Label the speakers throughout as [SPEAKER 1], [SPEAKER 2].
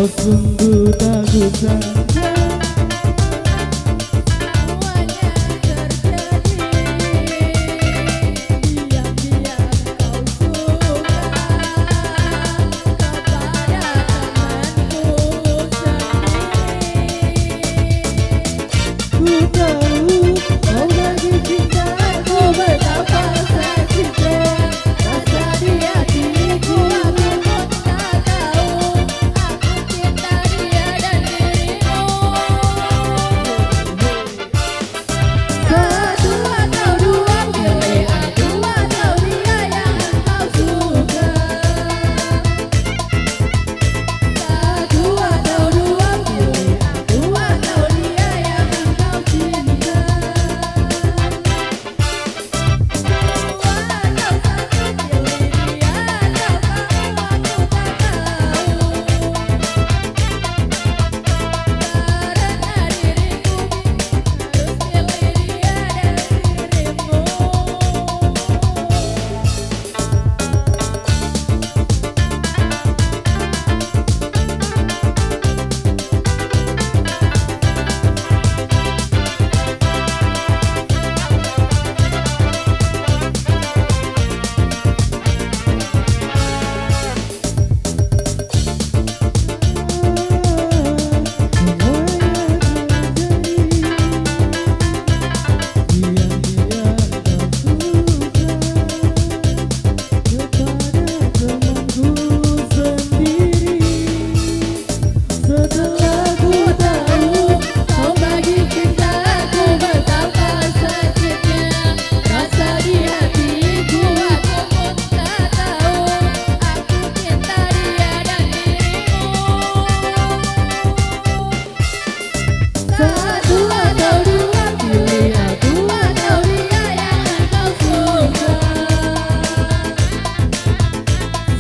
[SPEAKER 1] Oh sungguh tak kusangka
[SPEAKER 2] semuanya terjadi. Diam-diam kau suka kepada temanku sendiri.
[SPEAKER 1] Ku tahu kau lagi cinta.
[SPEAKER 2] Aku betapa sakitnya rasa di hatiku. Aku pun tak tahu aku cinta dia dan dirimu. Satu atau dua, pilih aku atau dia yang engkau suka.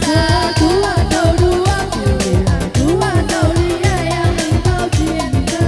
[SPEAKER 2] Satu atau dua, pilih aku atau dia yang engkau cinta.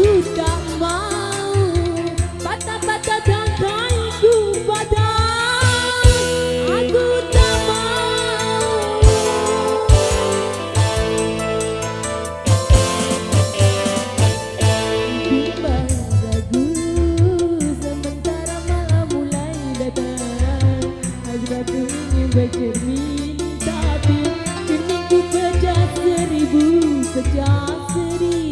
[SPEAKER 2] Aku tak mau patah-patah kaki padang. Aku tak mau. Bimbang ragu sementara malam mulai datang. Hasratku ingin bercermin, tapi cerminku pecah seribu, pecah seribu.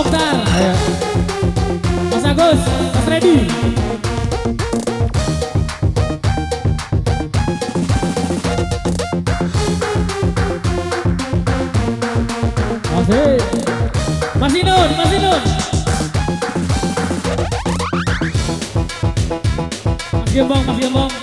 [SPEAKER 1] Mokhtar, ayo. Mas Agus, Mas Reddy. Masih. Mas Inun, Mas Inun. Mas Gembong, Mas Gembong.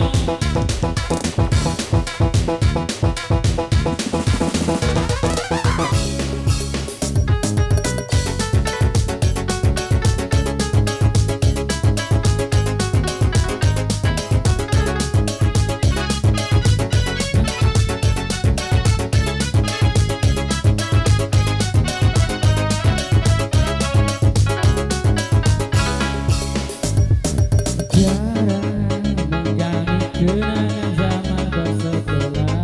[SPEAKER 1] Kenangan zaman bersekolah,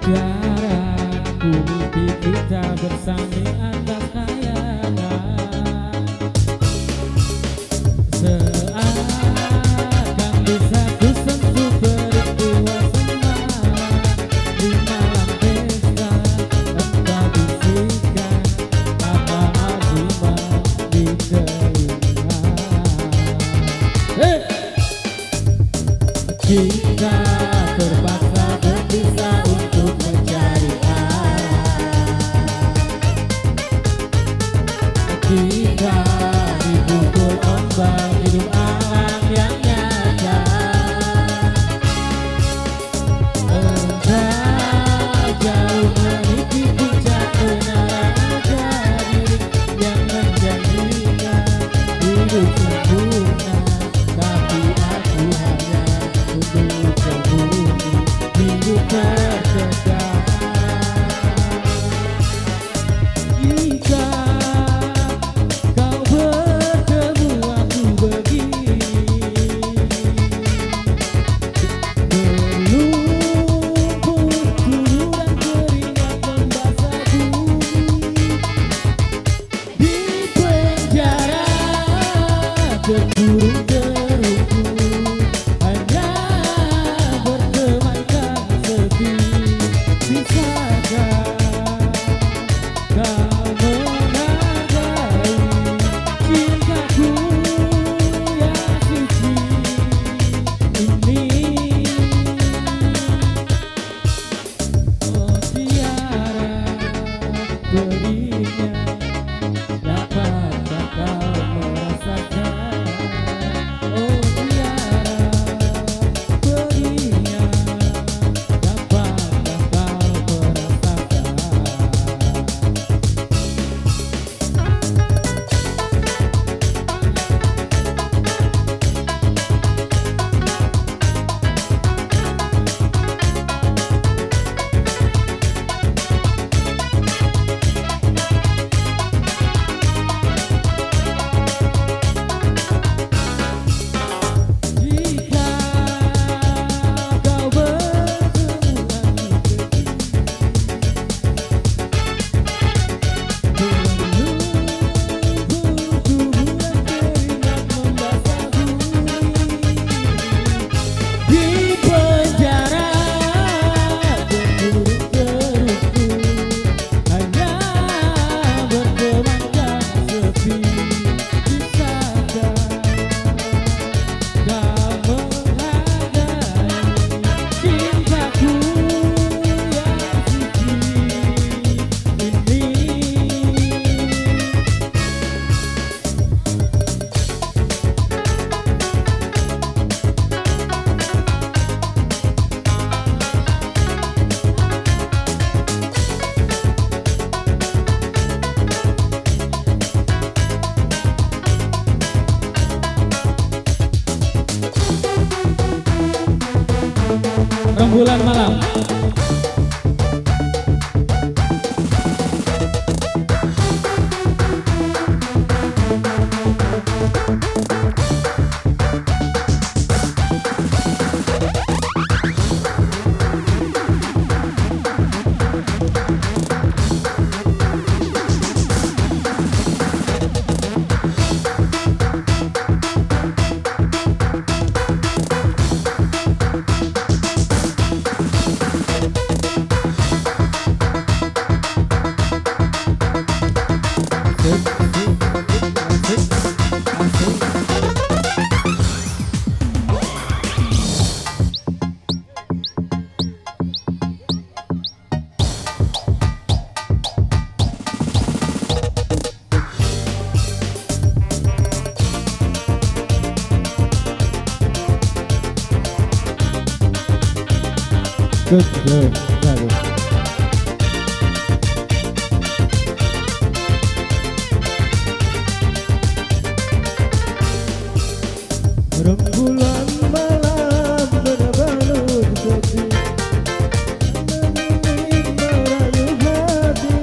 [SPEAKER 1] tiara ku mimpi kita bersanding atas kayangan, seakan bisa ku sentuh peristiwa semalam di malam pesta, entah bisikan apa azimat di telinga. Kita terpaksa berpisah untuk mencari arah. Kita dipukul ombak hidup alam yang nyata. Entah jauh meniti puncak menara diri yang menjanjikan hidup sempurna, tapi aku hanya untuk terbumi hidup terdekat. Jika kau bertemu aku begini, berlumpur turun keringat membasah bumi. Di penjara terkurung terhukum, hanya bertemankan sepi. Bisakah kau menghargai cintaku yang suci ini? Oh tiara berinya, dapatkah kau merasakan? Oh tiara berinya, dapatkah kau merasakan? Jika kau bertemu lagi berlumpur turun keringat membasah bumi. Di penjara terkurung terhukum, hanya bertemankan sepi. Bisakah kau menghargai cintaku yang suci ini? Rembulan malam. Bagus, bagus.
[SPEAKER 3] Rembulan malam berbalut sepi, mengiring merayu hati.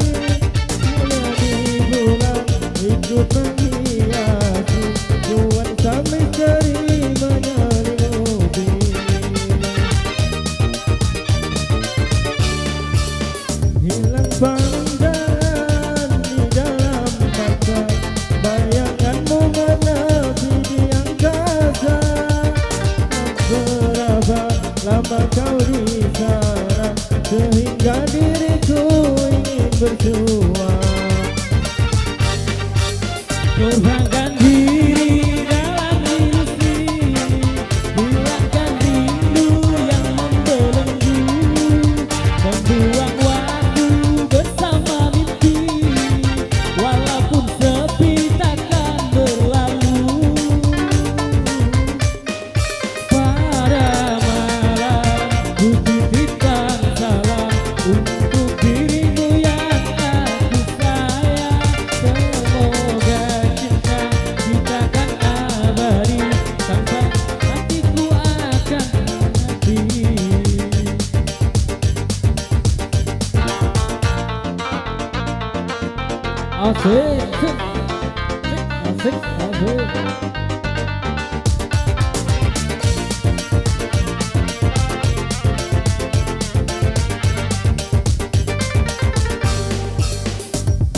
[SPEAKER 3] Menjadi bulan ikut menghiasi nuansa misteri menyelimuti. Hilang pandangan di dalam mata, bayanganmu menanti di angkasa. Berapa lama kau di sana, sehingga diriku ingin berjuang.
[SPEAKER 1] Korbankan diri dalam ilusi, hilangkan rindu yang membelenggu, membuang waktu bersama mimpi, walaupun sepi takkan berlalu. Pada malam ku titipkan salam untuk dirimu yang aku sayang. Semoga cinta kita kan abadi, sampai hatiku akan mati. Asik, asik, asik.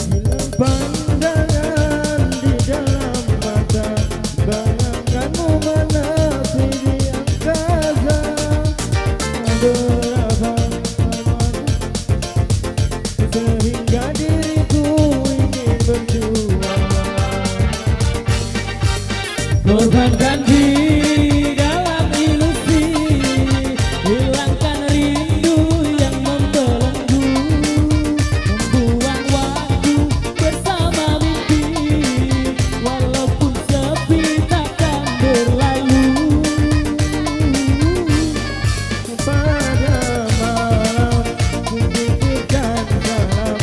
[SPEAKER 3] Hilang pandangan di dalam mata, bayanganmu menanti di angkasa. Berapa lama sehingga diriku ingin berjuang.
[SPEAKER 1] Korbankan diri dalam ilusi, hilangkan rindu yang membelenggu, membuang waktu bersama mimpi, walaupun sepi takkan berlalu.
[SPEAKER 3] Pada malam ku titipkan salam,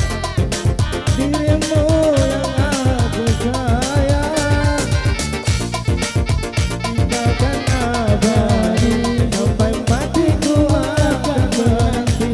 [SPEAKER 3] dirimu yang aku sayang. Kita akan abadi, sampai matiku akan menanti.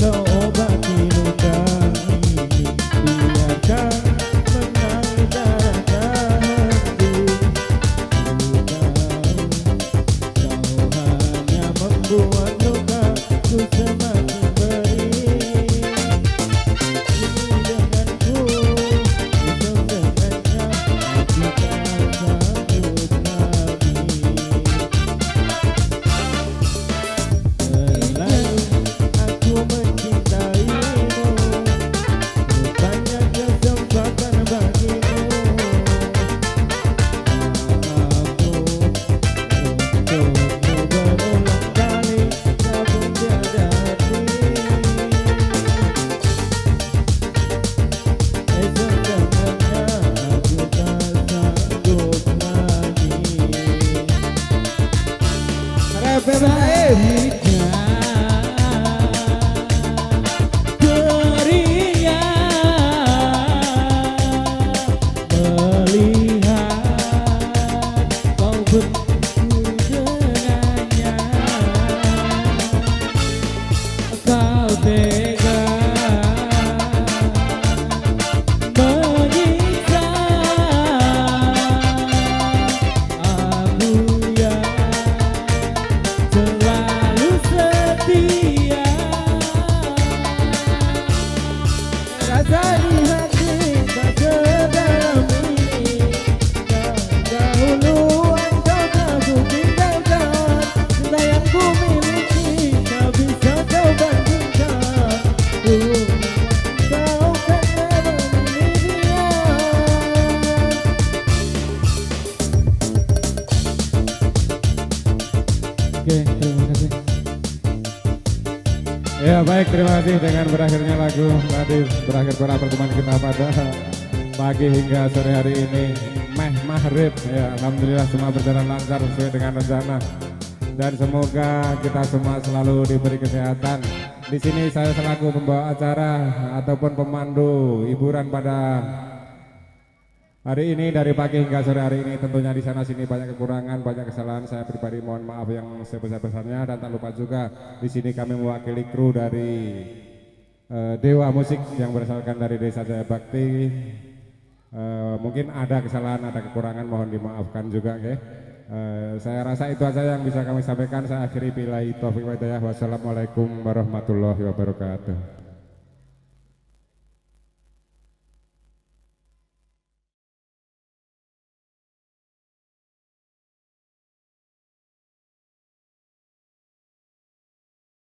[SPEAKER 3] Kau obati luka ini, biarkan mengalir darah hati. Kau hanya membuat lukaku semakin perih. Kini denganku, esok dengannya, aku tak sanggup lagi. Terlalu aku mencintaimu, banyak kesempatan bagimu. Mampu untukmu berulang kali, namun tiada arti. Esok dengannya aku tak sanggup lagi.
[SPEAKER 1] Oke, terima kasih. Ya baik, terima kasih dengan berakhirnya lagu tadi berakhir pula pertemuan kita pada pagi hingga sore hari ini maghrib. Ya, alhamdulillah semua berjalan lancar sesuai dengan rencana dan semoga kita semua selalu diberi kesehatan. Di sini saya selaku pembawa acara ataupun pemandu hiburan pada hari ini dari pagi hingga sore hari ini. Tentunya di sana sini banyak kekurangan, banyak kesalahan. Saya pribadi mohon maaf yang sebesar-besarnya dan tak lupa juga di sini kami mewakili kru dari Dewa Musik yang berasalkan dari Desa Jaya Bakti. Mungkin ada kesalahan, ada kekurangan, mohon dimaafkan juga, okay? Saya rasa itu aja yang bisa kami sampaikan. Saya akhiri billahi taufiq wal hidayah. Wassalamualaikum warahmatullahi wabarakatuh.